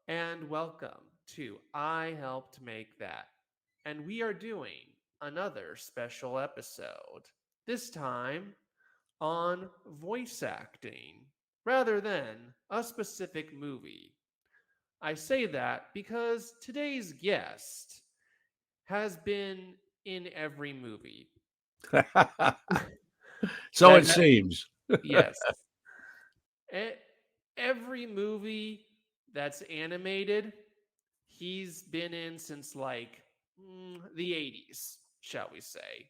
and welcome to I Helped Make That. And we are doing another special episode, this time on voice acting rather than a specific movie. I say that because today's guest has been in every movie. So That it seems. yes, e- every movie that's animated, he's been in since like the 80s, shall we say.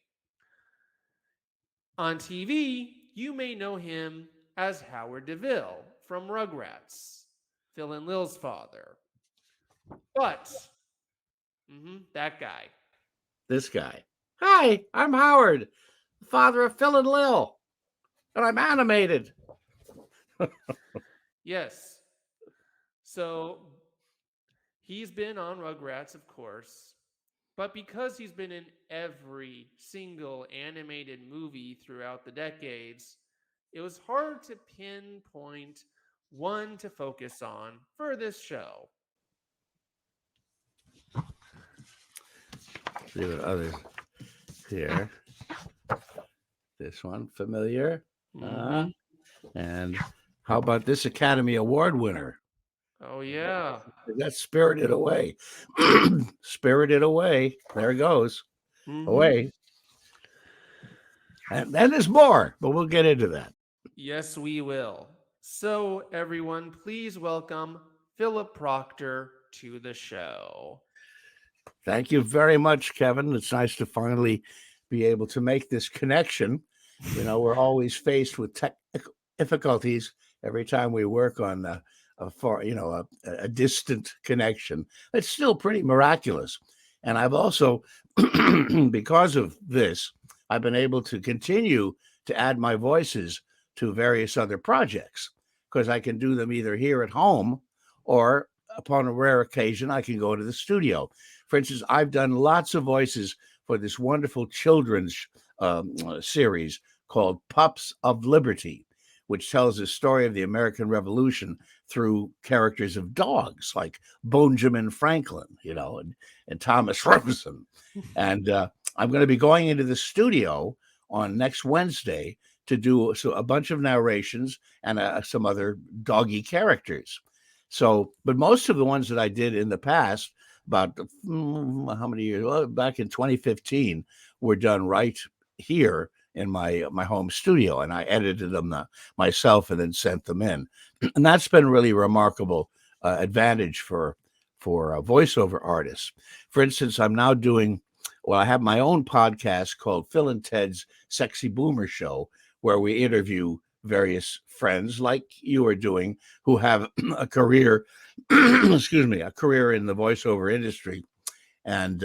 On TV, you may know him as Howard DeVille from Rugrats, Phil and Lil's father. But, that guy. This guy. Hi, I'm Howard, the father of Phil and Lil, and I'm animated. Yes. So, he's been on Rugrats, of course. But because he's been in every single animated movie throughout the decades, it was hard to pinpoint one to focus on for this show. See what others here. This one familiar. Uh, Hmm. and how about this Academy Award winner? Oh, yeah. That's Spirited Away. Spirited Away. There it goes. Hmm. Away. And then there's more, but we'll get into that. Yes, we will. So, everyone, please welcome Philip Proctor to the show. Thank you very much, Kevin. It's nice to finally be able to make this connection. We're always faced with technical difficulties every time we work on a far, a distant connection. It's still pretty miraculous. And I've also, because of this, I've been able to continue to add my voices to various other projects because I can do them either here at home or upon a rare occasion, I can go to the studio. For instance, I've done lots of voices for this wonderful children's series called Pups of Liberty, which tells the story of the American Revolution through characters of dogs like Benjamin Franklin, and Thomas Jefferson. And I'm going to be going into the studio on next Wednesday to do a bunch of narrations and some other doggy characters. So, but most of the ones that I did in the past, about how many years? Well, back in 2015, were done right here in my home studio, and I edited them myself and then sent them in, and that's been really remarkable advantage for voiceover artists. For instance, I'm now doing. Well, I have my own podcast called Phil and Ted's Sexy Boomer Show, where we interview various friends like you are doing who have a career, excuse me, a career in the voiceover industry and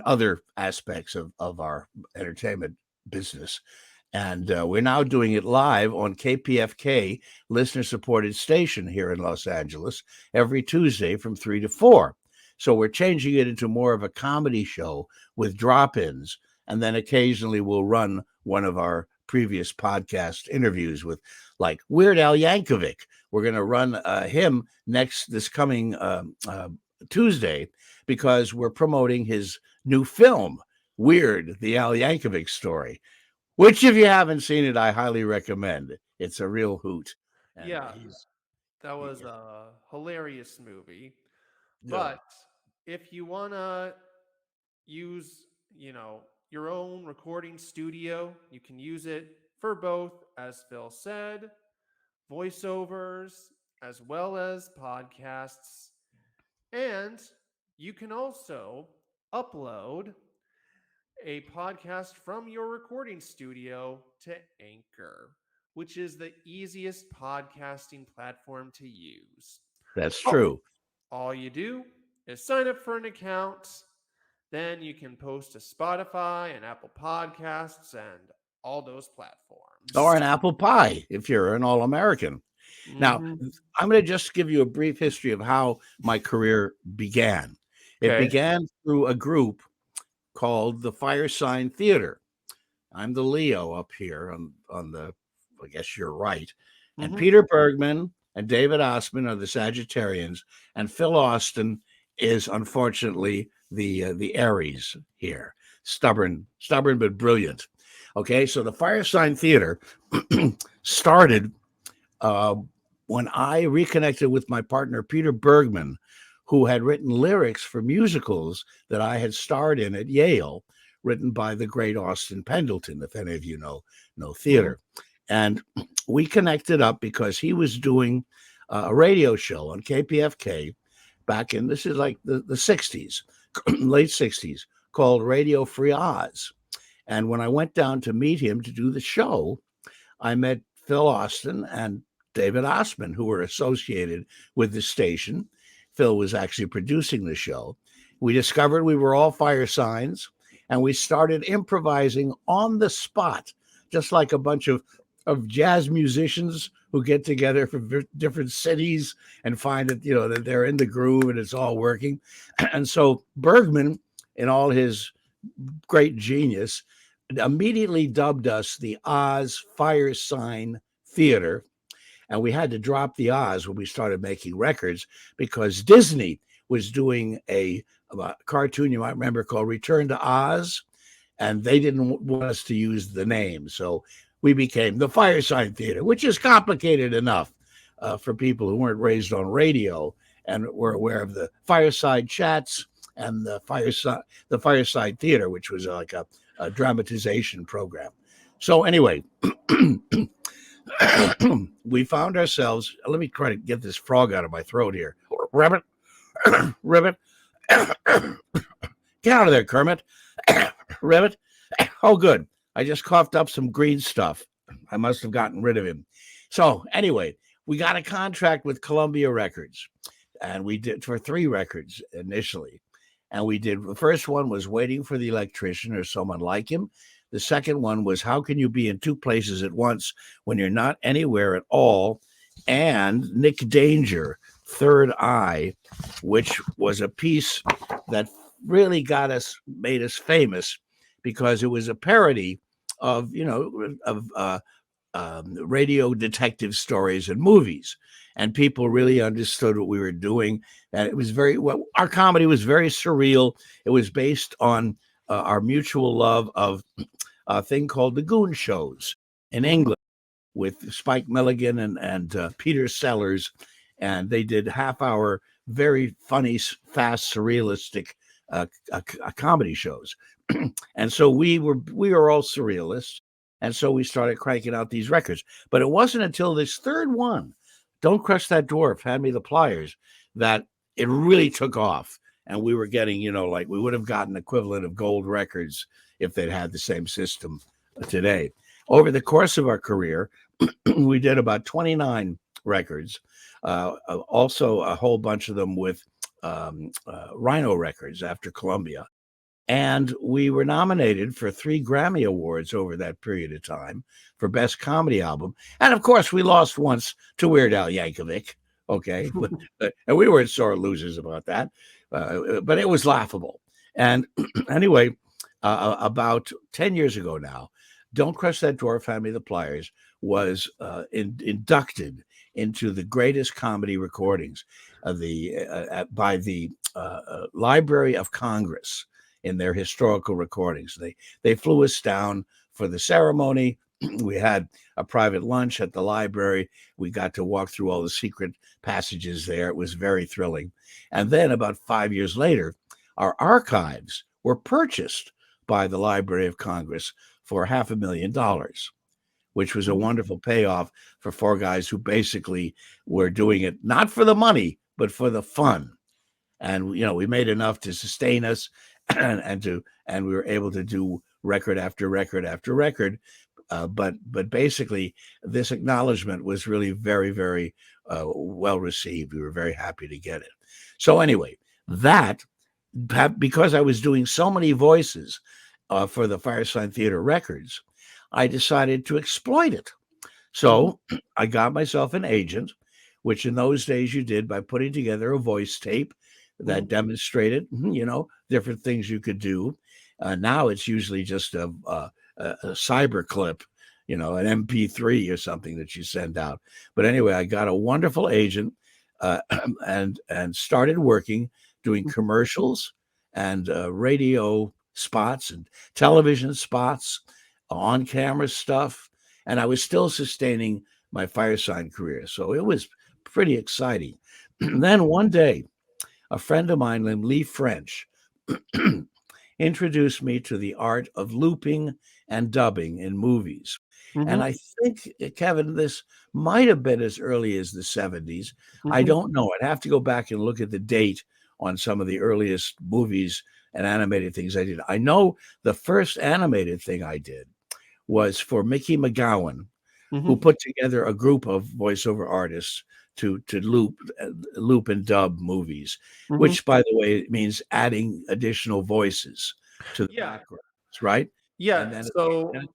other aspects of our entertainment business. And we're now doing it live on KPFK, listener supported station here in Los Angeles, every Tuesday from 3 to 4. So we're changing it into more of a comedy show with drop ins. And then occasionally we'll run one of our previous podcast interviews with like Weird Al Yankovic. We're going to run him this coming Tuesday because we're promoting his new film, Weird, the Al Yankovic story, which if you haven't seen it, I highly recommend. It's a real hoot. And Yeah, that was he- a hilarious movie. yeah, But if you want to use, your own recording studio, you can use it for both, as Phil said, voiceovers, as well as podcasts. And you can also upload a podcast from your recording studio to Anchor, which is the easiest podcasting platform to use. that's Oh, true. all you do is sign up for an account. Then you can post to Spotify and Apple Podcasts and all those platforms. Or an apple pie if you're an all American. Now, Hmm. I'm going to just give you a brief history of how my career began. It Okay. began through a group called the Firesign Theater. I'm the Leo up here on the, I guess you're right. And Hmm. Peter Bergman and David Osman are the Sagittarians, and Phil Austin is unfortunately the Aries here. Stubborn but brilliant. Okay, so the Firesign Theater started when I reconnected with my partner Peter Bergman, who had written lyrics for musicals that I had starred in at Yale, written by the great Austin Pendleton, if any of you know theater. And we connected up because he was doing a radio show on KPFK back in, this is like the 60s, late 60s, called Radio Free Oz. And when I went down to meet him to do the show, I met Phil Austin and David Osman, who were associated with the station. Phil was actually producing the show. We discovered we were all fire signs, and we started improvising on the spot, just like a bunch of jazz musicians who get together from different cities and find that, that they're in the groove and it's all working. And so Bergman, in all his great genius, immediately dubbed us the Oz Firesign Theater. And we had to drop the Oz when we started making records because Disney was doing a cartoon you might remember called Return to Oz, and they didn't want us to use the name. So we became the Firesign Theater, which is complicated enough for people who weren't raised on radio and were aware of the Fireside Chats and the Fireside Theater, which was like a dramatization program. So anyway, we found ourselves, let me try to get this frog out of my throat here. Ribbit, ribbit, get out of there, Kermit. Ribbit. Oh, good. I just coughed up some green stuff. I must have gotten rid of him. So anyway, we got a contract with Columbia Records, and we did for 3 records initially. And we did, the first one was Waiting for the Electrician or Someone Like Him. The second one was How Can You Be in 2 Places at Once When You're Not Anywhere at All? And Nick Danger, Third Eye, which was a piece that really made us famous because it was a parody of, radio detective stories and movies. And people really understood what we were doing. And it was our comedy was very surreal. It was based on our mutual love of a thing called the Goon Shows in England with Spike Milligan and Peter Sellers. And they did half-hour, very funny, fast, surrealistic comedy shows. And so we were all surrealists. And so we started cranking out these records. But it wasn't until this third one, Don't Crush That Dwarf, Hand Me the Pliers, that it really took off. And we were getting, we would have gotten equivalent of gold records if they'd had the same system today. Over the course of our career, we did about 29 records, also a whole bunch of them with Rhino Records after Columbia. And we were nominated for 3 Grammy Awards over that period of time for Best Comedy Album. And of course, we lost once to Weird Al Yankovic. Okay. And we weren't sore losers about that. But it was laughable. And anyway, about 10 years ago now, Don't Crush That Dwarf, Hand Me the Pliers was inducted into the greatest comedy recordings by the Library of Congress in their historical recordings. They flew us down for the ceremony. We had a private lunch at the library. We got to walk through all the secret passages there. It was very thrilling. And then about 5 years later, our archives were purchased by the Library of Congress for $500,000, which was a wonderful payoff for 4 guys who basically were doing it not for the money, but for the fun. And, we made enough to sustain us and we were able to do record after record after record. But basically, this acknowledgement was really very, very well received. We were very happy to get it. So anyway, because I was doing so many voices for the Firesign Theater records, I decided to exploit it. So I got myself an agent, which in those days you did by putting together a voice tape that demonstrated, different things you could do. Now it's usually just a cyber clip, an MP3 or something that you send out. But anyway, I got a wonderful agent, uh, and started working doing commercials and radio spots and television spots, on camera stuff, and I was still sustaining my Firesign career. So it was pretty exciting. Then one day, a friend of mine named Lee French introduced me to the art of looping and dubbing in movies. And Mhm. I think, Kevin, this might have been as early as the 70s. I Mhm. don't know. I'd have to go back and look at the date on some of the earliest movies and animated things I did. I know the first animated thing I did was for Mickey McGowan, who Mhm. put together a group of voiceover artists to loop and dub movies, Mhm. which, by the way, means adding additional voices to the Yeah. backgrounds, right? Yeah. And then So and,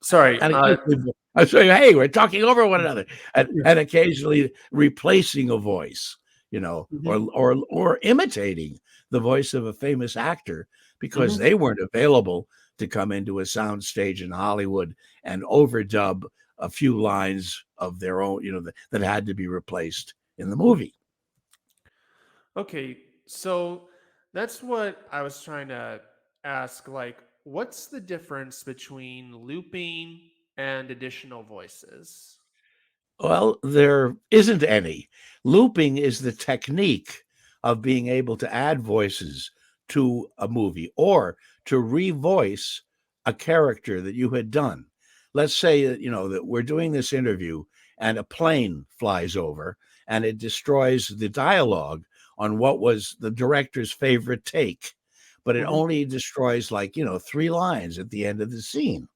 sorry. and occasionally I say, hey, we're talking over one another, and, Yeah. and occasionally replacing a voice, Mhm. or imitating the voice of a famous actor because Mhm. they weren't available to come into a sound stage in Hollywood and overdub a few lines of their own, that had to be replaced in the movie. Okay, so that's what I was trying to ask. Like, what's the difference between looping and additional voices? Well, there isn't any. Looping is the technique of being able to add voices to a movie or to revoice a character that you had done. Let's say that, that we're doing this interview and a plane flies over and it destroys the dialogue on what was the director's favorite take, but it Hmm. only destroys, like, 3 lines at the end of the scene.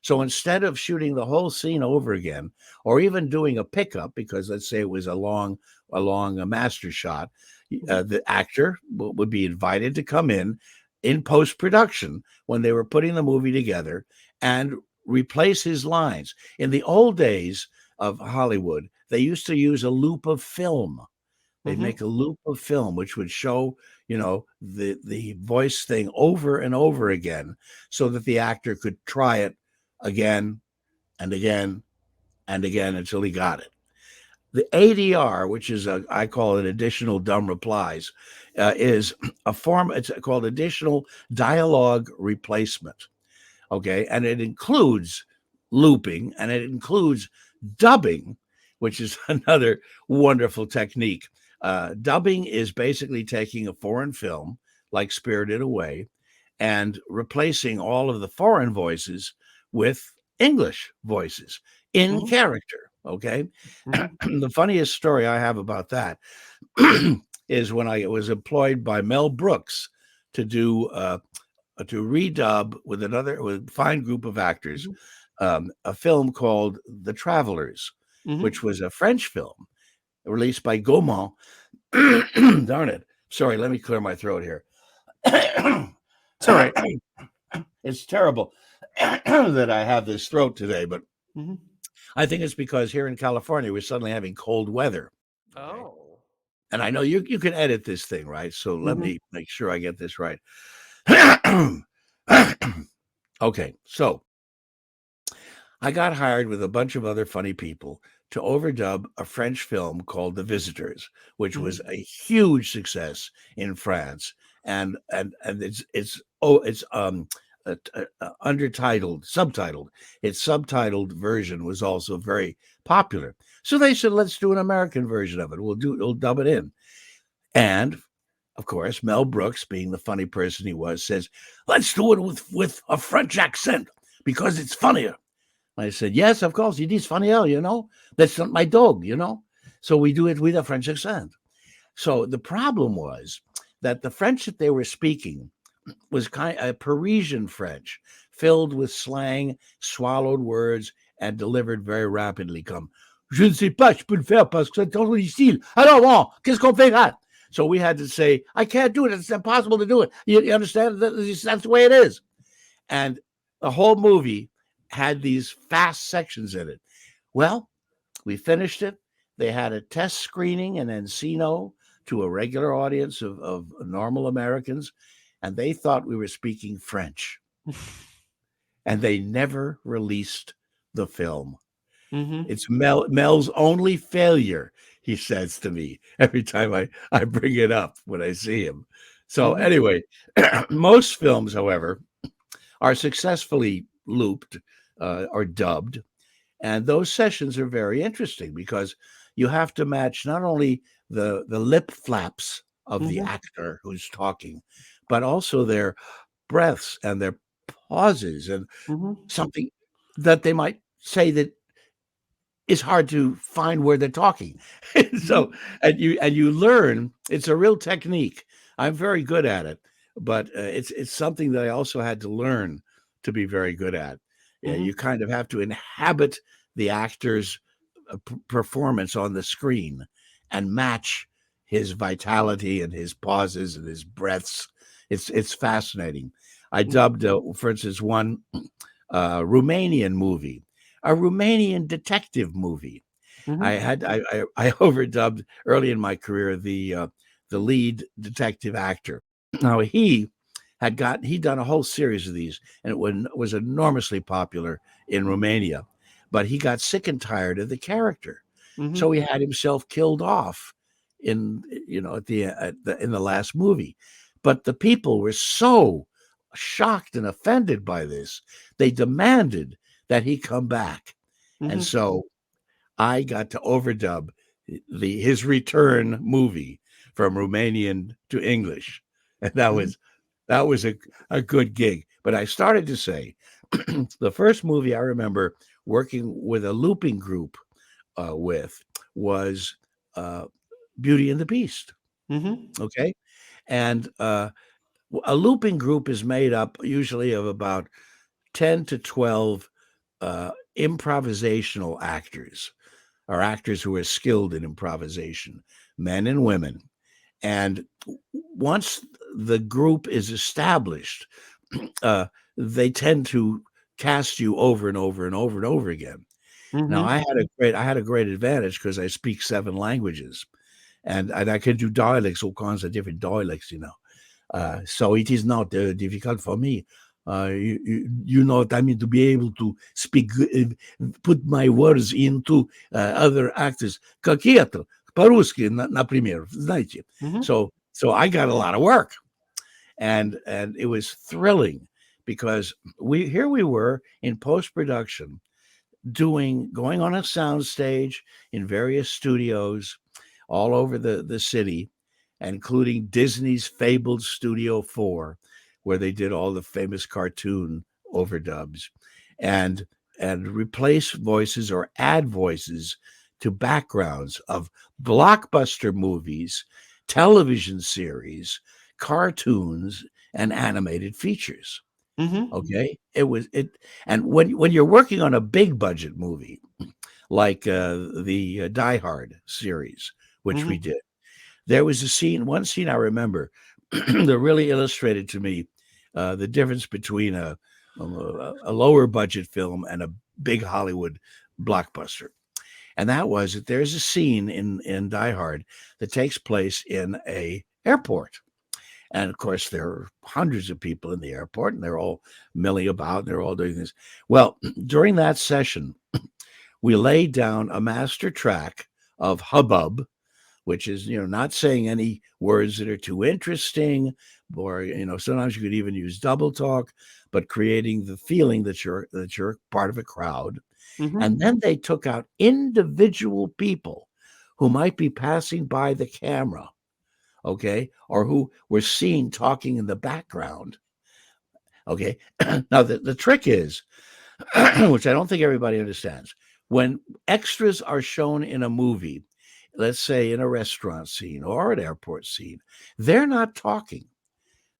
So instead of shooting the whole scene over again, or even doing a pickup, because let's say it was a master shot, Hmm. the actor would be invited to come in post production when they were putting the movie together and replace his lines. In the old days of Hollywood, they used to use a loop of film. They'd Hmm. make a loop of film which would show, the voice thing over and over again so that the actor could try it again and again and again until he got it. The ADR, which is I call it additional dumb replies, is a form. It's called additional dialogue replacement. Okay, and it includes looping and it includes dubbing, which is another wonderful technique. Dubbing is basically taking a foreign film like Spirited Away and replacing all of the foreign voices with English voices in Hmm. character. Okay. Hmm. The funniest story I have about that is when I was employed by Mel Brooks to do to redub with a fine group of actors, Hmm. a film called The Travelers, Hmm. which was a French film released by Gaumont. Darn it! Sorry, let me clear my throat here. It's all right. It's terrible that I have this throat today, but Hmm. I think it's because here in California we're suddenly having cold weather. Okay, Oh. and I know you can edit this thing, right? So let Hmm. me make sure I get this right. Okay, so I got hired with a bunch of other funny people to overdub a French film called The Visitors, which was Hmm. a huge success in France, and it's undertitled, subtitled. Its subtitled version was also very popular. So they said, let's do an American version of it. We'll dub it in. And of course, Mel Brooks, being the funny person he was, says, let's do it with a French accent because it's funnier. I said, yes, of course, it is funnier. That's not my dog. So we do it with a French accent. So the problem was that the French that they were speaking was kind of Parisian French, filled with slang, swallowed words, and delivered very rapidly. Comme, je ne sais pas, je peux le faire parce que c'est trop difficile. Alors bon, qu'est-ce qu'on fait là? So we had to say, I can't do it. It's impossible to do it. You understand? That's the way it is. And the whole movie had these fast sections in it. Well, we finished it. They had a test screening in Encino to a regular audience of normal Americans, and they thought we were speaking French. and they never released the film. Mm-hmm. It's Mel's only failure, he says to me every time I bring it up when I see him. So Mm-hmm. anyway, most films, however, are successfully looped or dubbed. And those sessions are very interesting because you have to match not only the lip flaps of the Mm-hmm. actor who's talking, but also their breaths and their pauses and Mm-hmm. something that they might say that is hard to find where they're talking. Mm-hmm. So and you learn, it's a real technique. I'm very good at it, but it's something that I also had to learn to be very good at. Yeah, Mm-hmm. you kind of have to inhabit the actor's performance on the screen and match his vitality and his pauses and his breaths. It's fascinating. I dubbed, for instance, one Romanian movie, a Romanian detective movie. I Mm-hmm. had I overdubbed early in my career the lead detective actor. Now he'd done a whole series of these, and it was enormously popular in Romania. But he got sick and tired of the character, Mm-hmm. so he had himself killed off in in the last movie. But the people were so shocked and offended by this, they demanded that he come back, and Mm-hmm. so I got to overdub his return movie from Romanian to English, and that was a good gig. But I started to say the first movie I remember working with a looping group with was uh, Beauty and the Beast. Mm-hmm. Okay, and a looping group is made up usually of about 10 to 12 improvisational actors, are actors who are skilled in improvisation, men and women. And once the group is established, uh, they tend to cast you over and over and over and over again. Now, Mm-hmm. I had a great advantage because I speak 7 languages, and I can do dialects, all kinds of different dialects, so it is not difficult for me. You know what I mean, to be able to speak, put my words into other actors. Какие это? По-русски, например, знаете. Mm-hmm. So I got a lot of work, and it was thrilling because we were in post production going on a sound stage in various studios all over the city, including Disney's fabled Studio 4, where they did all the famous cartoon overdubs, and replace voices or add voices to backgrounds of blockbuster movies, television series, cartoons, and animated features. Mm-hmm. Okay, and when you're working on a big budget movie like the Die Hard series, which we Mm-hmm. did, there was one scene I remember that really illustrated to me the difference between a lower budget film and a big Hollywood blockbuster. And that was that there's a scene in Die Hard that takes place in a airport. And of course, there are hundreds of people in the airport, and they're all milling about, and they're all doing this. Well, during that session, we laid down a master track of hubbub, which is not saying any words that are too interesting, or sometimes you could even use double talk, but creating the feeling that you're part of a crowd. Mm-hmm. And then they took out individual people who might be passing by the camera, okay, or who were seen talking in the background. Okay. Now the trick is, which I don't think everybody understands, when extras are shown in a movie, let's say in a restaurant scene or an airport scene, they're not talking.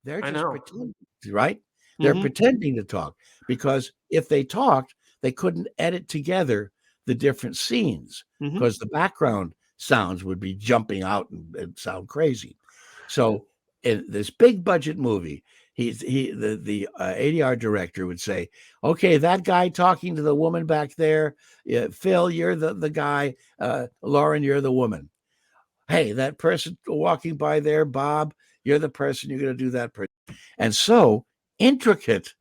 They're I just know. pretending, right? They're Mm-hmm. pretending to talk because if they talked, they couldn't edit together the different scenes Mm-hmm. because the background sounds would be jumping out and sound crazy. So in this big budget movie, the ADR director would say, "Okay, that guy talking to the woman back there, Phil, you're the guy. Lauren, you're the woman. Hey, that person walking by there, Bob, you're the person. You're going to do that person." And so intricate,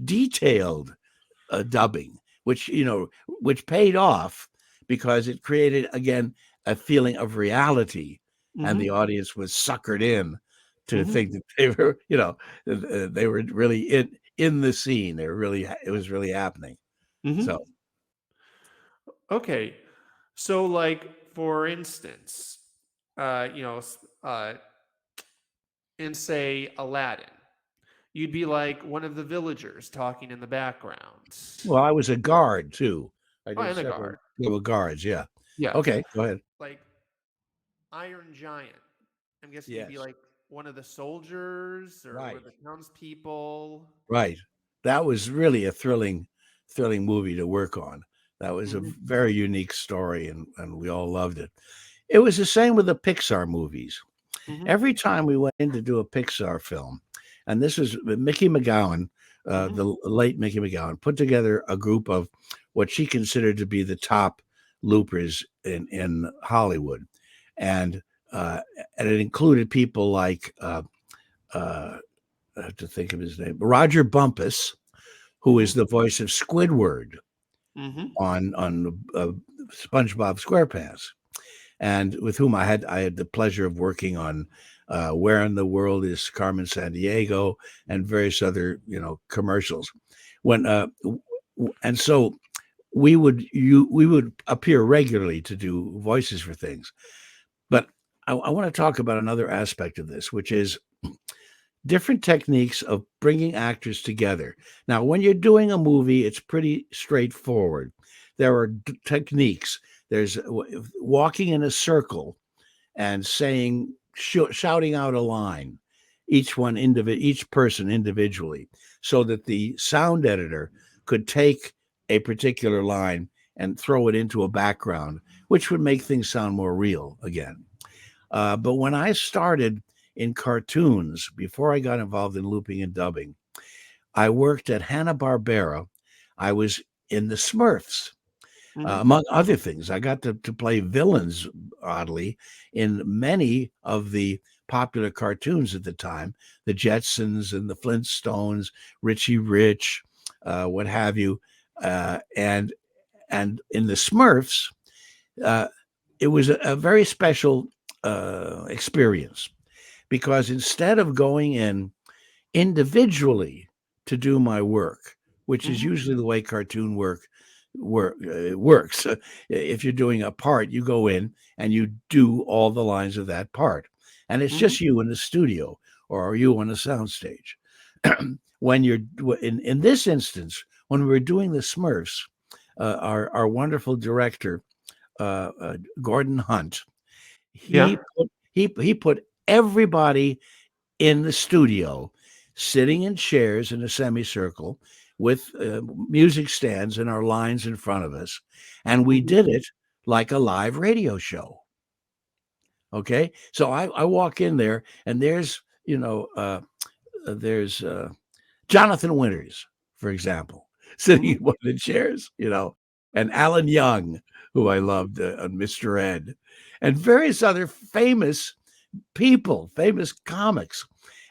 detailed dubbing, which which paid off because it created again a feeling of reality, and the Mm-hmm. audience was suckered in to Mm-hmm. think that they were, they were really in the scene. They were really, it was really happening. Mm-hmm. So, Okay. So, like, for instance, in say Aladdin, you'd be like one of the villagers talking in the background. well, I was a guard too. I Oh, did and a several guard. guards. Yeah. Yeah. Okay, go ahead. Like Iron Giant. I'm guessing you'd be Yes. like one of the soldiers or one of Right. the townspeople. Right. That was really a thrilling movie to work on. That was a Mm-hmm. very unique story, and we all loved it. It was the same with the Pixar movies. Mm-hmm. Every time we went in to do a Pixar film, and this was Mickey McGowan, Mm-hmm. the late Mickey McGowan, put together a group of what she considered to be the top loopers in Hollywood, and uh, and it included people like uh, I have to think of his name, Roger Bumpus, who Mm-hmm. is the voice of Squidward Mm-hmm. on SpongeBob SquarePants, and with whom I had the pleasure of working on Where in the World is Carmen Sandiego and various other commercials. When and so we would appear regularly to do voices for things. But I want to talk about another aspect of this, which is different techniques of bringing actors together. Now, when you're doing a movie, it's pretty straightforward. There are techniques. There's walking in a circle and saying, shouting out a line, each person individually, so that the sound editor could take a particular line and throw it into a background, which would make things sound more real again. But when I started in cartoons, before I got involved in looping and dubbing, I worked at Hanna-Barbera. I was in the Smurfs, Mm-hmm. among other things. I got to play villains, oddly, in many of the popular cartoons at the time, the Jetsons and the Flintstones, Richie Rich, what have you. And in the Smurfs, uh, it was a very special experience because instead of going in individually to do my work, which is Mm-hmm. usually the way cartoon works. If you're doing a part, you go in and you do all the lines of that part, and it's Mm-hmm. just you in the studio or you on a soundstage. When you're in this instance, when we were doing the Smurfs, our wonderful director Gordon Hunt, Yeah. he put everybody in the studio, sitting in chairs in a semicircle with music stands and our lines in front of us. And we Mm-hmm. did it like a live radio show. Okay. So I walk in there and there's Jonathan Winters, for example, sitting Mm-hmm. in one of the chairs, and Alan Young, who I loved on Mr. Ed, and various other famous people, famous comics.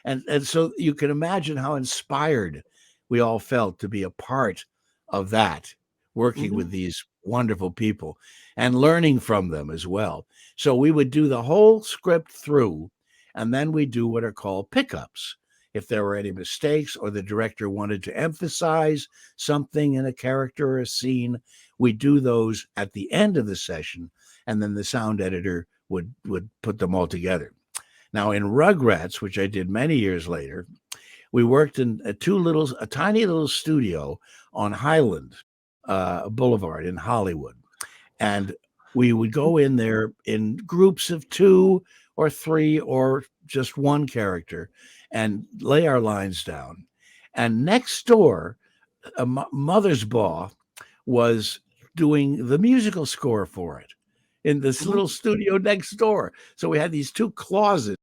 And so you can imagine how inspired we all felt to be a part of that, working Mm-hmm. with these wonderful people and learning from them as well. So we would do the whole script through, and then we do what are called pickups. If there were any mistakes or the director wanted to emphasize something in a character or a scene, we do those at the end of the session, and then the sound editor would put them all together. Now, in Rugrats, which I did many years later, we worked in a tiny little studio on Highland Boulevard in Hollywood, and we would go in there in groups of two or three or just one character and lay our lines down. And next door, Mothersbaugh was doing the musical score for it in this Mm-hmm. little studio next door. So we had these two closets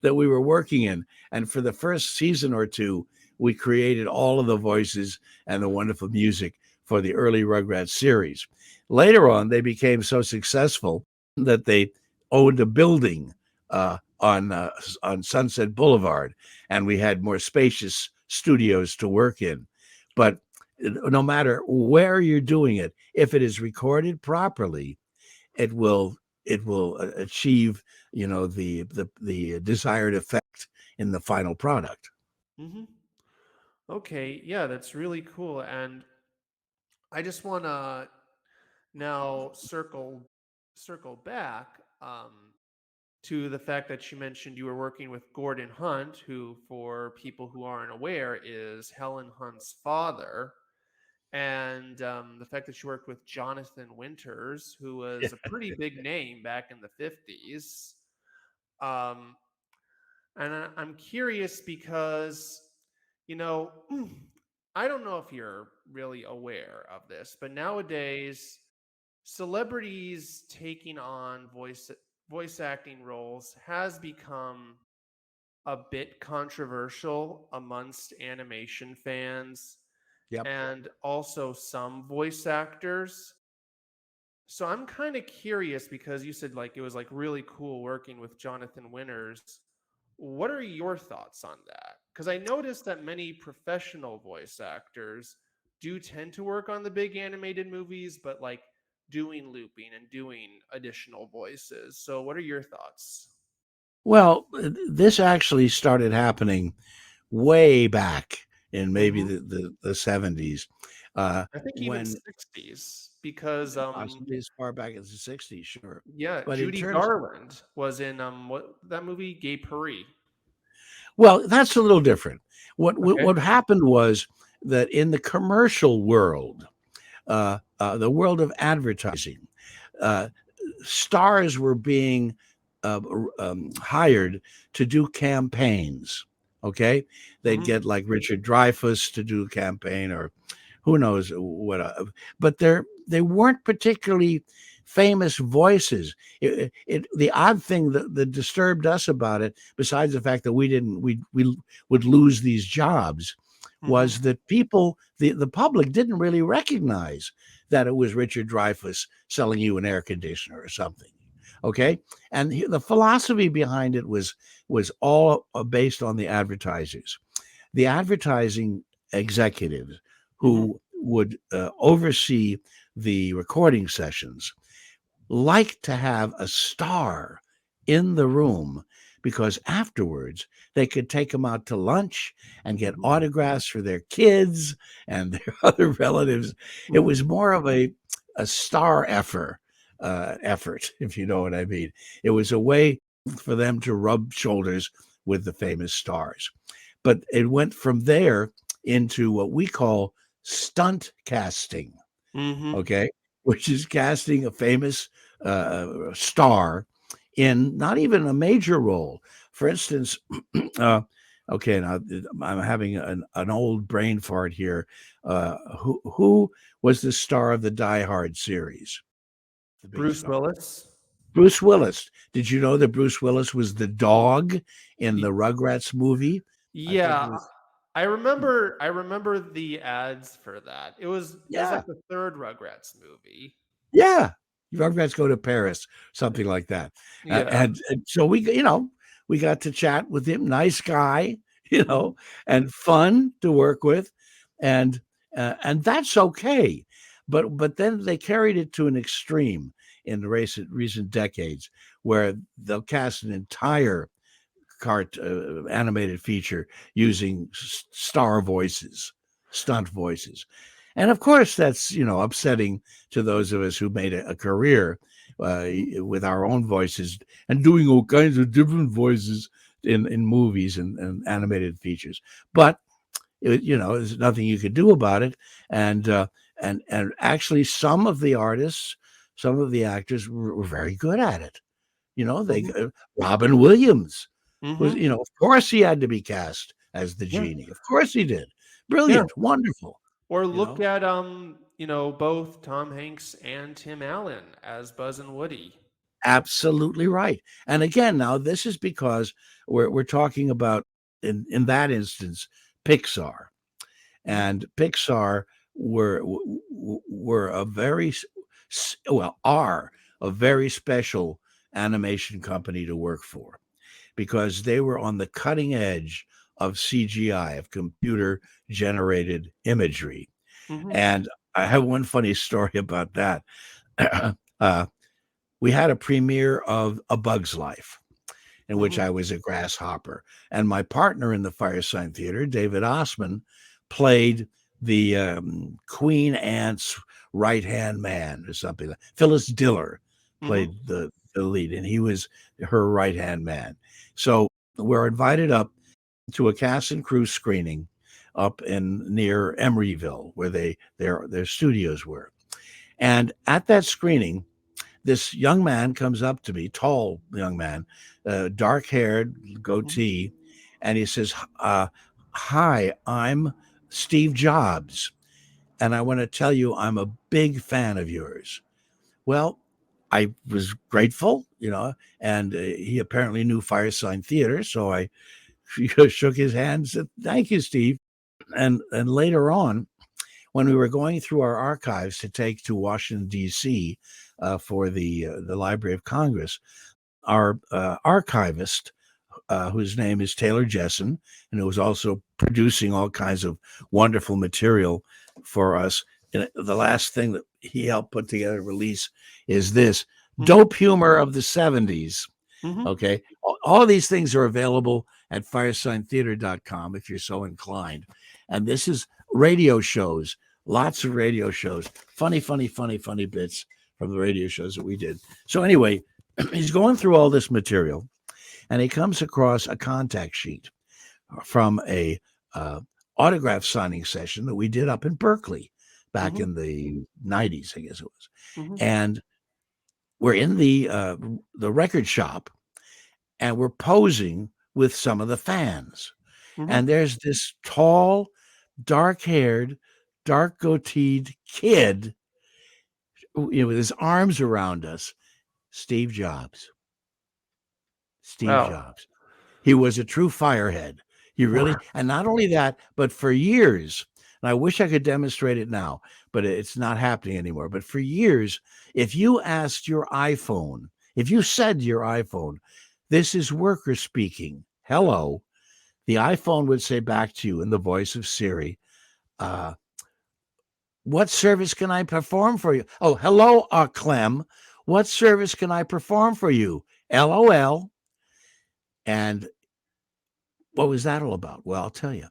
that we were working in. And for the first season or two, we created all of the voices and the wonderful music for the early Rugrats series. Later on, they became so successful that they owned a building on Sunset Boulevard, and we had more spacious studios to work in. But no matter where you're doing it, if it is recorded properly, it will achieve, the desired effect in the final product. Hmm. Okay, yeah, that's really cool. And I just want to now circle back to the fact that you mentioned you were working with Gordon Hunt, who, for people who aren't aware, is Helen Hunt's father. And the fact that you worked with Jonathan Winters, who was a pretty big name back in the 50s. Um, and I'm curious because, you know, I don't know if you're really aware of this, but nowadays, celebrities taking on voice acting roles has become a bit controversial amongst animation fans Yep. and also some voice actors. So I'm kind of curious because you said like it was like really cool working with Jonathan Winters. What are your thoughts on that? Because I noticed that many professional voice actors do tend to work on the big animated movies, but like doing looping and doing additional voices. So what are your thoughts? Well, this actually started happening way back in maybe Hmm. the 70s, I think even when 60s because possibly as far back as the 60s, sure. yeah, But in Judy terms, Garland was in what that movie Gay Paris. well, that's a little different. Okay. What happened was that in the commercial world, the world of advertising, uh, stars were being uh, hired to do campaigns. Okay, they'd Hmm. get like Richard Dreyfuss to do a campaign, or who knows what. But they weren't particularly famous voices. The odd thing that disturbed us about it, besides the fact that we would lose these jobs, Hmm. was that the public didn't really recognize that it was Richard Dreyfuss selling you an air conditioner or something. Okay, and the philosophy behind it was all based on the advertisers, the advertising executives Hmm. who would oversee the recording sessions like to have a star in the room, because afterwards they could take them out to lunch and get Hmm. autographs for their kids and their other relatives. It Hmm. was more of a star effort, if you know what I mean. It was a way for them to rub shoulders with the famous stars. But it went from there into what we call stunt casting, Hmm. okay, which is casting a famous star in not even a major role. For instance, uh, okay, now I'm having an old brain fart here. Who was the star of the Die Hard series? The big Bruce star. Willis. Bruce Willis. Did you know that Bruce Willis was the dog in Y- the Rugrats movie? I think it Yeah, was. I remember the ads for that. It was Yeah, like the third Rugrats movie. yeah. Rugrats Go to Paris, something like that. Yeah. And so we got to chat with him. Nice guy, Hmm. and fun to work with, and and that's okay. But then they carried it to an extreme in the recent decades, where they'll cast an entire animated feature using star voices, stunt voices. And of course, that's upsetting to those of us who made a career Hmm. with our own voices and doing all kinds of different voices in movies and animated features. But there's nothing you could do about it. And and actually, some of the actors were very good at it. They Hmm. Robin Williams was, Hmm. of course he had to be cast as the Yeah. genie. Of course he did. Yeah. Brilliant, wonderful, Or you look know. at both Tom Hanks and Tim Allen as Buzz and Woody. Absolutely right. And again, now this is because we're talking about, in that instance, Pixar. Hmm. And Pixar were a are a very special animation company to work for, because they were on the cutting edge of CGI, of computer generated imagery. Mhm. And I have one funny story about that. uh, we had a premiere of A Bug's Life, in which Mhm. I was a grasshopper. And my partner in the Firesign Theater, David Osman, played the Queen Ant's right hand man or something. Phyllis Diller Mhm. played the lead, and he was her right hand man. So we're invited up to a cast and crew screening up in near Emeryville, where their studios were. And at that screening, this young man comes up to me, tall young man, dark haired, Mhm. goatee, and he says, "Hi, I'm Steve Jobs, and I want to tell you I'm a big fan of yours." Well, I was grateful, and he apparently knew Firesign Theater, so I shook his hand and said, "Thank you, Steve." And later on, when we were going through our archives to take to Washington D.C. For the Library of Congress, our archivist, whose name is Taylor Jessen, and who was also producing all kinds of wonderful material for us. And the last thing that he helped put together release is this Mhm. dope humor of the 70s. Mhm. Okay. All of these things are available at firesigntheater.com if you're so inclined. And this is radio shows, lots of radio shows, funny, funny, funny, funny bits from the radio shows that we did. So, anyway, he's going through all this material and he comes across a contact sheet from a autograph signing session that we did up in Berkeley back Mhm. in the 90s, I guess it was. Mhm. And we're in the record shop and we're posing with some of the fans. Mhm. And there's this tall, dark haired, dark goateed kid with his arms around us, Steve Jobs. Steve Wow. Jobs. He was a true firehead. He really, and not only that, but for years, and I wish I could demonstrate it now, but it's not happening anymore. But for years, if you asked your iPhone, if you said to your iPhone, "This is worker speaking, hello," the iPhone would say back to you in the voice of Siri, uh, "What service can I perform for you?" "Oh, hello, Clem. What service can I perform for you?" LOL. And what was that all about? Well, I'll tell you.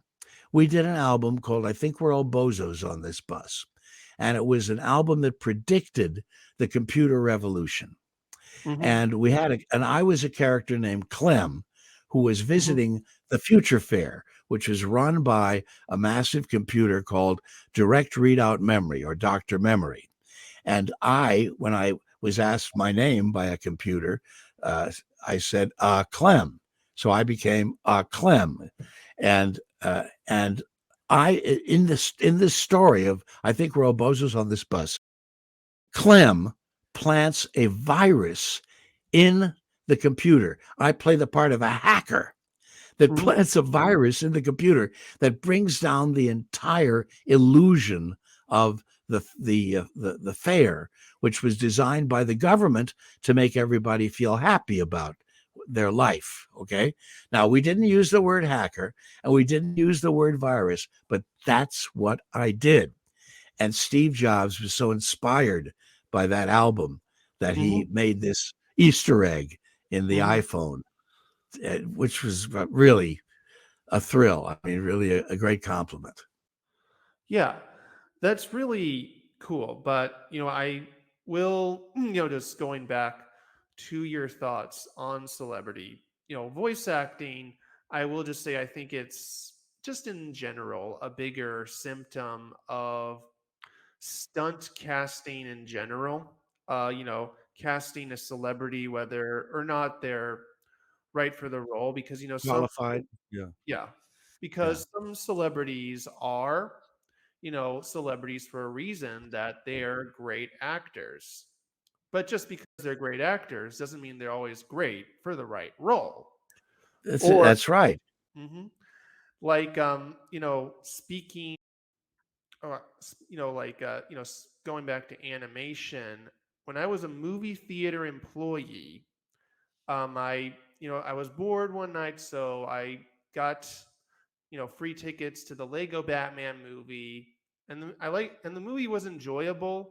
We did an album called I Think We're All Bozos on This Bus. And it was an album that predicted the computer revolution. Mhm. And and I was a character named Clem who was Mhm. visiting the Future Fair, which was run by a massive computer called Direct Readout Memory or Dr. Memory. And when I was asked my name by a computer, uh, I said, Clem. So I became Clem. And in this story of I think we're all bozos on this bus, Clem plants a virus in the computer. I play the part of a hacker that Mhm. plants a virus in the computer that brings down the entire illusion of the fair, which was designed by the government to make everybody feel happy about their life. Okay, now we didn't use the word hacker and we didn't use the word virus, but that's what I did. And Steve Jobs was so inspired by that album that he Mhm. made this Easter egg in the Mhm. iPhone, which was really a thrill. I mean, really a great compliment. Yeah, that's really cool. But, I will, just going back to your thoughts on celebrity, voice acting, I will just say I think it's just in general a bigger symptom of stunt casting in general. Casting a celebrity, whether or not they're right for the role, because, some, Qualified. Yeah. yeah, Yeah. because some celebrities are celebrities for a reason, that they're great actors. But just because they're great actors doesn't mean they're always great for the right role. Or, That's right. mhm, like, speaking, going back to animation, when I was a movie theater employee, I was bored one night, so I got, free tickets to the Lego Batman movie. and the movie was enjoyable,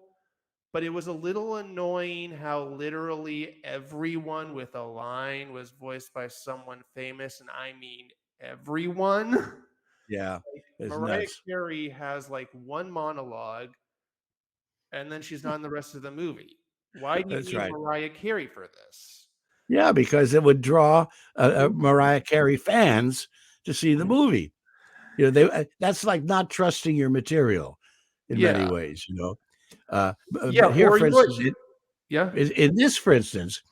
but it was a little annoying how literally everyone with a line was voiced by someone famous, and I mean everyone. Yeah, it's Mariah nuts. Carey has like one monologue, and then she's not in the rest of the movie. Why do you That's need right. Mariah Carey for this? Yeah, because it would draw Mhm, Mariah Carey fans to see the mhm. movie. That's like not trusting your material in many Yeah, ways. yeah, But here, or for you know what? instance, Yeah. in this, for instance,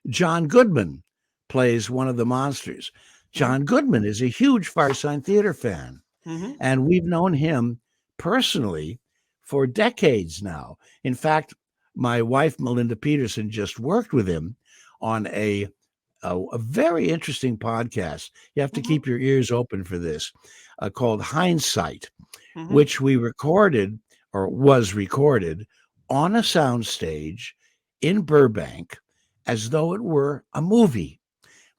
John Goodman plays one of the monsters. Hmm. John Goodman is a huge Firesign Theater fan, Hmm. and we've known him personally for decades now. In fact, my wife, Melinda Peterson, just worked with him on a very interesting podcast. You have to Hmm. keep your ears open for this, called Hindsight, Hmm. which we recorded or was recorded on a soundstage in Burbank as though it were a movie.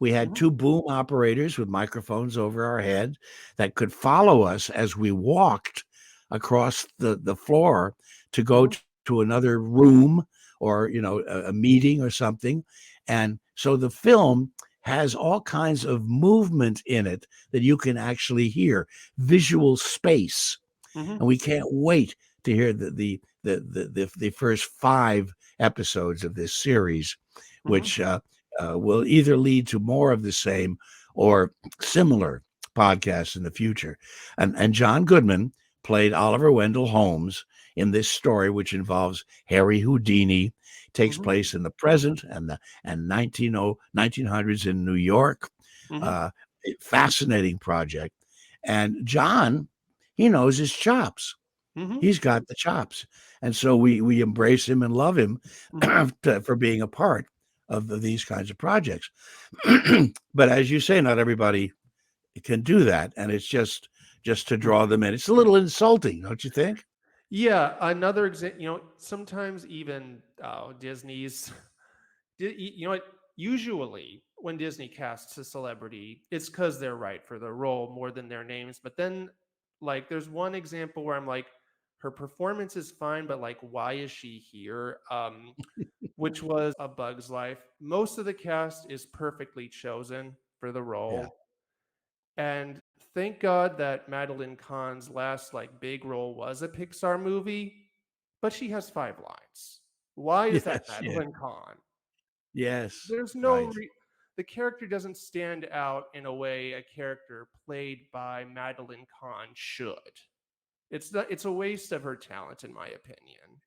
We had Hmm. two boom operators with microphones over our head that could follow us as we walked across the floor to go Hmm. to another room or a meeting or something. And so the film has all kinds of movement in it that you can actually hear, visual space, Hmm. and we can't wait to hear the first 5 episodes of this series, Hmm. which will either lead to more of the same or similar podcasts in the future. And John Goodman played Oliver Wendell Holmes in this story, which involves Harry Houdini, takes Hmm. place in the present and 1900s in New York. Hmm. Uh, Fascinating project. And John, he knows his chops. Hmm. He's got the chops. And so we embrace him and love him Hmm. for being a part of these kinds of projects. But as you say, not everybody can do that. And it's just to draw them in. It's a little insulting, don't you think? Yeah, another example. Sometimes even Disney's. You know what? Usually, when Disney casts a celebrity, it's because they're right for the role more than their names. But then, like, there's one example where I'm like, her performance is fine, but like, why is she here? Which was A Bug's Life. Most of the cast is perfectly chosen for the Yeah. role, and thank God that Madeline Kahn's last like big role was a Pixar movie, but she has 5 lines. Why is that Yes. Yeah. Madeline Kahn? Yes. There's no Right. the character doesn't stand out in a way a character played by Madeline Kahn should. It's a waste of her talent, in my opinion.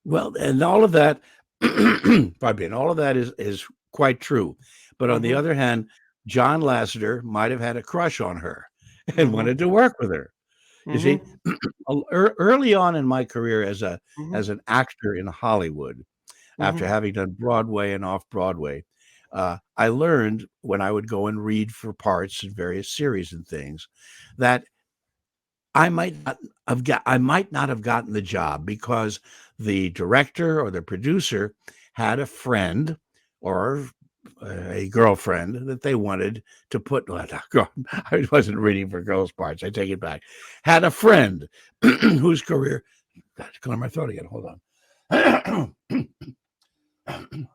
Well, and all of that, pardon me, and all of that is quite true. But on the Mm-hmm. other hand, John Lasseter might have had a crush on her and Mm-hmm. wanted to work with her. You see, Mm-hmm. early on in my career Mm-hmm. as an actor in Hollywood, after Mm-hmm. having done Broadway and off Broadway, I learned when I would go and read for parts in various series and things that I might not have gotten the job because the director or the producer had a friend or a girlfriend that they wanted to put. Well, not girl, I wasn't reading for girls' parts. I take it back. Had a friend whose career. God, it's clear my throat again. Hold on.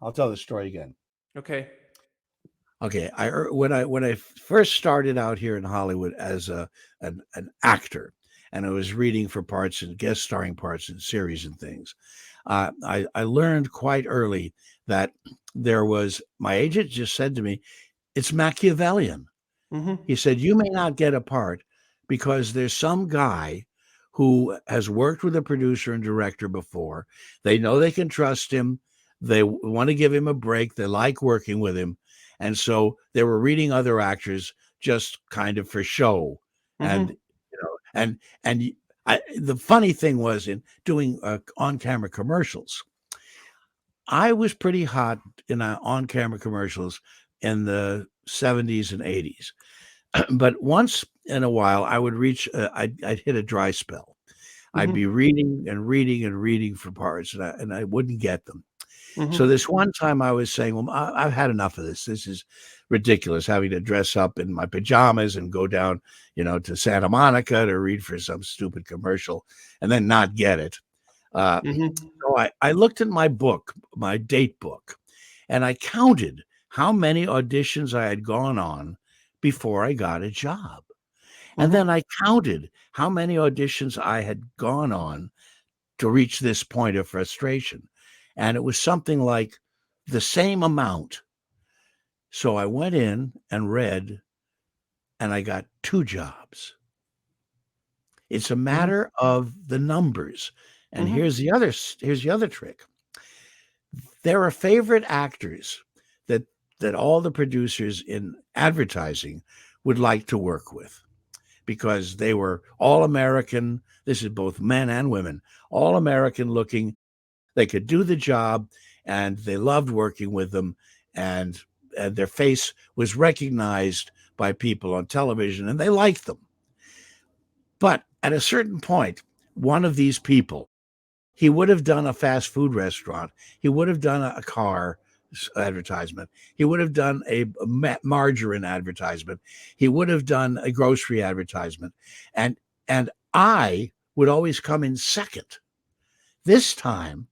I'll tell the story again. Okay. Okay, when I first started out here in Hollywood as an actor, and I was reading for parts and guest starring parts in series and things, I learned quite early that there was my agent just said to me, "It's Machiavellian." Mm-hmm. He said, "You may not get a part because there's some guy who has worked with a producer and director before. They know they can trust him. They want to give him a break. They like working with him. And so they were reading other actors just kind of for show. And, Mm-hmm. the funny thing was in doing on-camera commercials, I was pretty hot in on-camera commercials in the 70s and 80s. But once in a while, I would I'd hit a dry spell. I'd Mm-hmm. be reading and reading and reading for parts, and I wouldn't get them. So Mhm. this one time I was saying, well, I've had enough of this. This is ridiculous, having to dress up in my pajamas and go down, to Santa Monica to read for some stupid commercial and then not get it. Uh, Mhm. so I looked at my book, my date book, and I counted how many auditions I had gone on before I got a job. And then Mhm. I counted how many auditions I had gone on to reach this point of frustration. And it was something like the same amount. So I went in and read, and I got 2 jobs. It's a Mhm. matter of the numbers. And Mhm. here's the other trick. There are favorite actors that all the producers in advertising would like to work with because they were all American. This is both men and women, all American looking. They could do the job, and they loved working with them, and their face was recognized by people on television, and they liked them. But at a certain point, one of these people, he would have done a fast food restaurant. He would have done a car advertisement. He would have done a margarine advertisement. He would have done a grocery advertisement. And I would always come in second. This time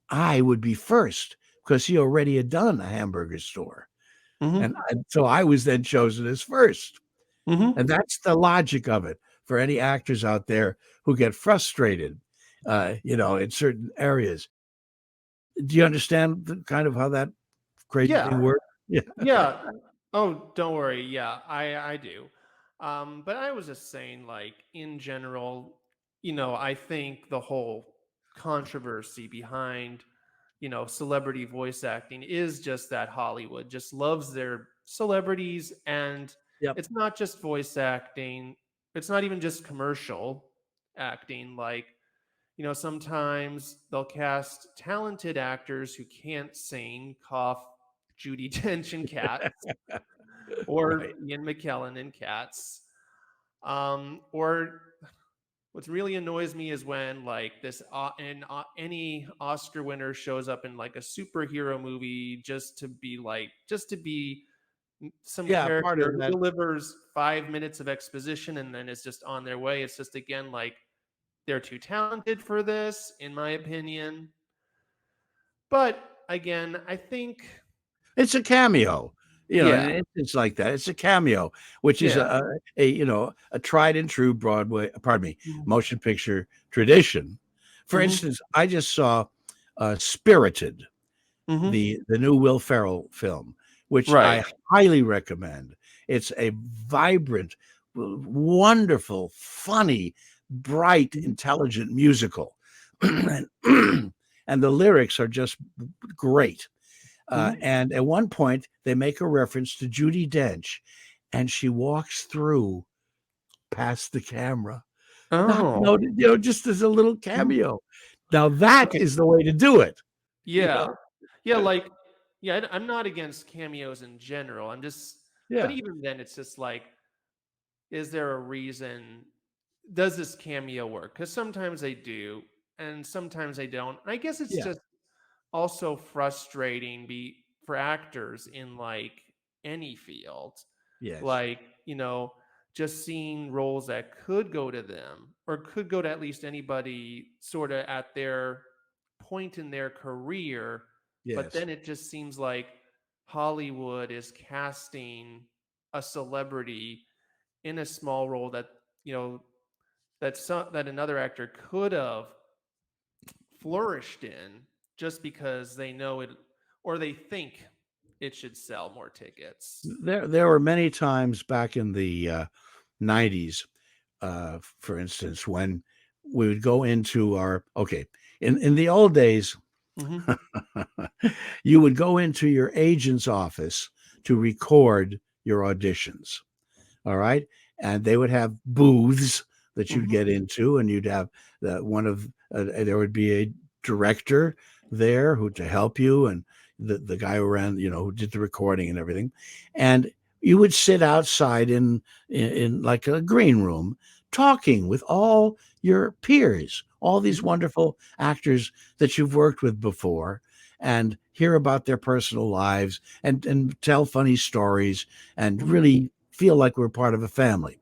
I would be first because he already had done a hamburger store. And Mhm. so I was then chosen as first. And Mhm. that's the logic of it for any actors out there who get frustrated, in certain areas. Do you understand kind of how that crazy thing Yeah. works? Yeah. Yeah. Oh, don't worry. Yeah, I do. But I was just saying, like, in general, I think the whole controversy behind, celebrity voice acting is just that Hollywood just loves their celebrities, and Yep. it's not just voice acting. It's not even just commercial acting. Like, sometimes they'll cast talented actors who can't sing, cough, Judy Dench in Cats, Right. or Ian McKellen in Cats. Or what really annoys me is when like any Oscar winner shows up in like a superhero movie just to be some Yeah. Part character of who that. delivers 5 minutes of exposition and then is just on their way. It's just again like they're too talented for this, in my opinion. But again, I think It's a cameo, in yeah, an instance like that. It's a cameo, which is yeah. a tried and true Broadway, pardon me, Mhm. motion picture tradition. For Mhm. instance, I just saw Spirited, Mhm. the new Will Ferrell film, which Right. I highly recommend. It's a vibrant, wonderful, funny, bright, Mhm. intelligent musical. and, and the lyrics are just great. Mhm. And at one point, they make a reference to Judy Dench, and she walks through past the camera, not Oh. noted, just as a little Mhm. cameo. Now that Okay. is the way to do it. You Yeah. know, Yeah, like yeah, I'm not against cameos in general. But yeah, even then, it's just like, is there a reason? Does this cameo work? Because sometimes they do, and sometimes they don't. And I guess it's yeah, just also frustrating for actors in like any field. yes, Like, just seeing roles that could go to them or could go to at least anybody sort of at their point in their career, but yes. then it just seems like Hollywood is casting a celebrity in a small role that, you know, that another actor could have flourished in just because they know it or they think it should sell more tickets. There were many times back in the 90s, for instance, when we would go into our okay. In the old days, Hmm. you would go into your agent's office to record your auditions. All right. And they would have booths that you'd Hmm. get into, and you'd have there would be a director there who to help you, and the guy who ran, who did the recording and everything. And you would sit outside in like a green room talking with all your peers, all these Hmm. wonderful actors that you've worked with before. and hear about their personal lives and tell funny stories and Mhm. really feel like we're part of a family.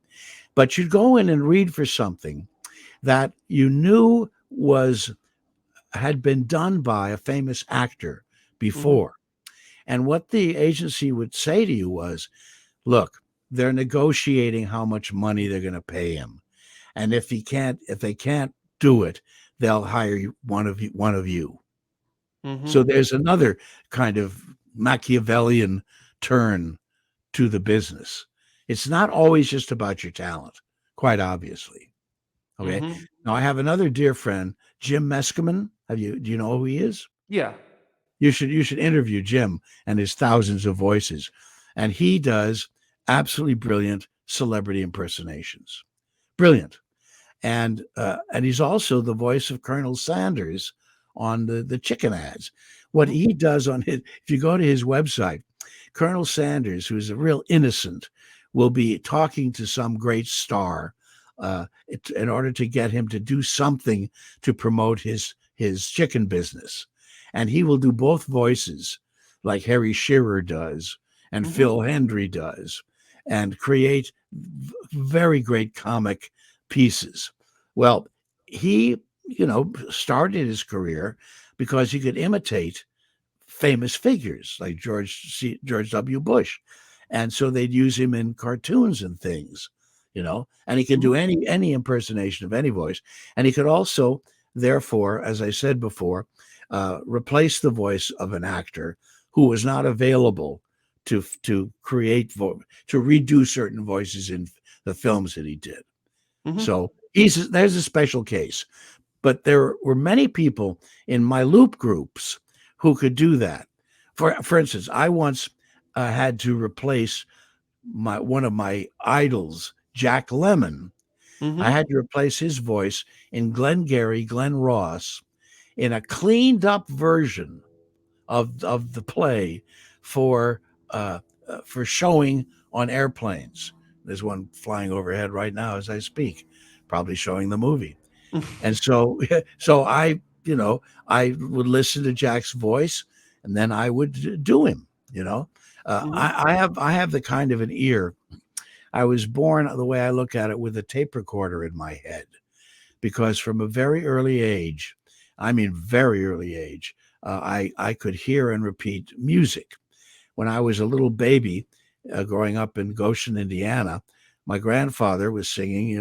But you'd go in and read for something that you knew was had been done by a famous actor Mhm. before. And what the agency would say to you was, look, they're negotiating how much money they're going to pay him. And if they can't do it, they'll hire one of you. Mhm. So there's another kind of Machiavellian turn to the business. It's not always just about your talent, quite obviously. Okay. Mhm. Now I have another dear friend, Jim Meskimen. Do you know who he is? Yeah. You should interview Jim and his thousands of voices. And he does absolutely brilliant celebrity impersonations. Brilliant. And he's also the voice of Colonel Sanders on the chicken ads. What Mhm. he does on his, if you go to his website, Colonel Sanders, who's a real innocent, will be talking to some great star in order to get him to do something to promote his chicken business, and he will do both voices, like Harry Shearer does and Mhm. Phil Hendry does, and create very great comic pieces. Well, he, started his career because he could imitate famous figures like George W. Bush, and so they'd use him in cartoons and things, And he can do Mhm. any impersonation of any voice, and he could also, therefore, as I said before, replace the voice of an actor who was not available to to redo certain voices in the films that he did. Mhm. So there's a special case. But there were many people in my loop groups who could do that. For instance, I once had to replace one of my idols, Jack Lemmon. I Mhm. had to replace his voice in Glengarry Glen Ross in a cleaned up version of the play for for showing on airplanes. There's one flying overhead right now as I speak, probably showing the movie. And so, so I would listen to Jack's voice, and then I would do him. Mhm. I have the kind of an ear. I was born, the way I look at it, with a tape recorder in my head, because from a very early age, I mean very early age, I could hear and repeat music. When I was a little baby, growing up in Goshen, Indiana, my grandfather was singing,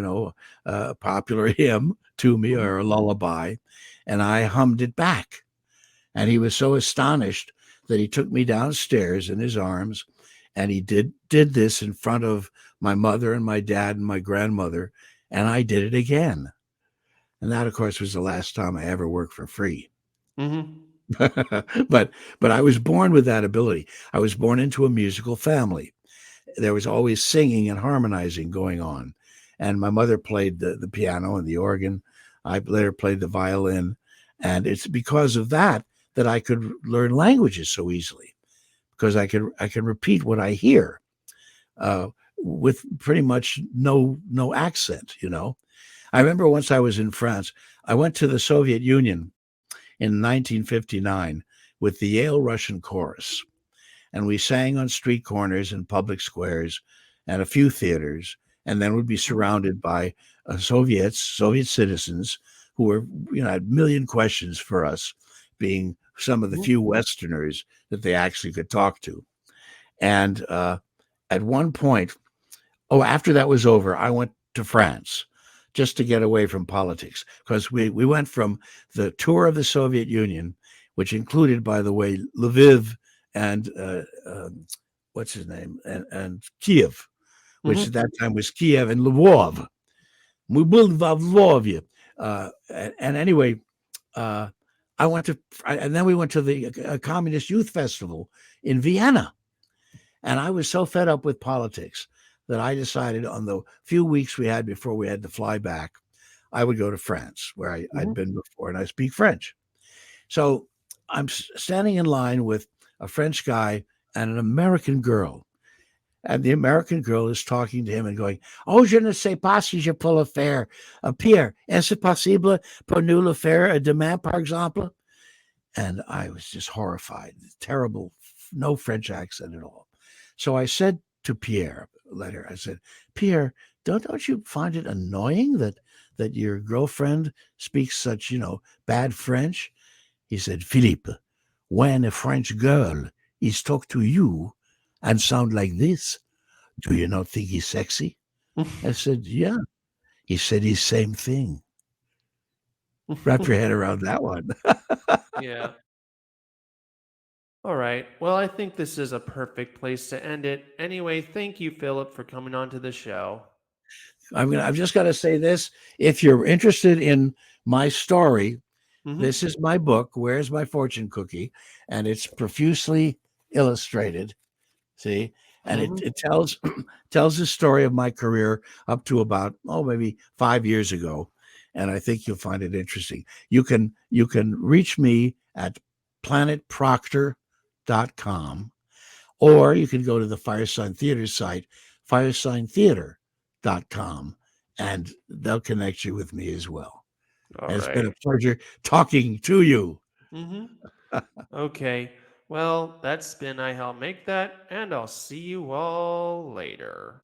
a popular hymn to me, Mhm. or a lullaby, and I hummed it back. And he was so astonished that he took me downstairs in his arms, and he did this in front of my mother and my dad and my grandmother, and I did it again. And that, of course, was the last time I ever worked for free. Mhm. but but I was born with that ability. I was born into a musical family. There was always singing and harmonizing going on. And my mother played the piano and the organ. I later played the violin. And it's because of that that I could learn languages so easily, because I can repeat what I hear with pretty much no accent. I remember once I was in France. I went to the Soviet Union in 1959 with the Yale Russian Chorus, and we sang on street corners and public squares and a few theaters, and then would be Mhm. surrounded by Soviet citizens who were, had a million questions for us, being some of the Mhm. few Westerners that they actually could talk to. And at one point, after that was over, I went to France just to get away from politics, because we went from the tour of the Soviet Union, which included, by the way, Lviv and what's his name, and Kiev, which Mhm. at that time was Kiev and Lvov. We will Lvov. And anyway, uh, and then we went to the Communist Youth Festival in Vienna. And I was so fed up with politics that I decided, on the few weeks we had before we had to fly back, I would go to France, where I'd Mhm. been before, and I speak French. So I'm standing in line with a French guy and an American girl. And the American girl is talking to him and going, "Oh, je ne sais pas si je peux le faire. Pierre, est-ce possible pour nous le faire demain, par exemple?" And I was just horrified. Terrible, no French accent at all. So I said to Pierre later, I said, Pierre, don't you find it annoying that your girlfriend speaks such, bad French? He said, Philippe, when a French girl is talk to you and sound like this, do you not think he's sexy? I said, yeah. He said the same thing. Wrap your head around that one. Yeah. All right. Well, I think this is a perfect place to end it. Anyway, thank you, Philip, for coming on to the show. I've just got to say this. If you're interested in my story, Mhm. this is my book, Where's My Fortune Cookie? And it's profusely illustrated. See? And Mhm. it tells tells the story of my career up to about, maybe 5 years ago. And I think you'll find it interesting. You can reach me at planetproctor.com, or you can go to the Firesign Theater site, firesigntheater.com, and they'll connect you with me as well. All And it's been a right. pleasure talking to you. Mhm. Okay. Well, that's been I Help Make That, and I'll see you all later.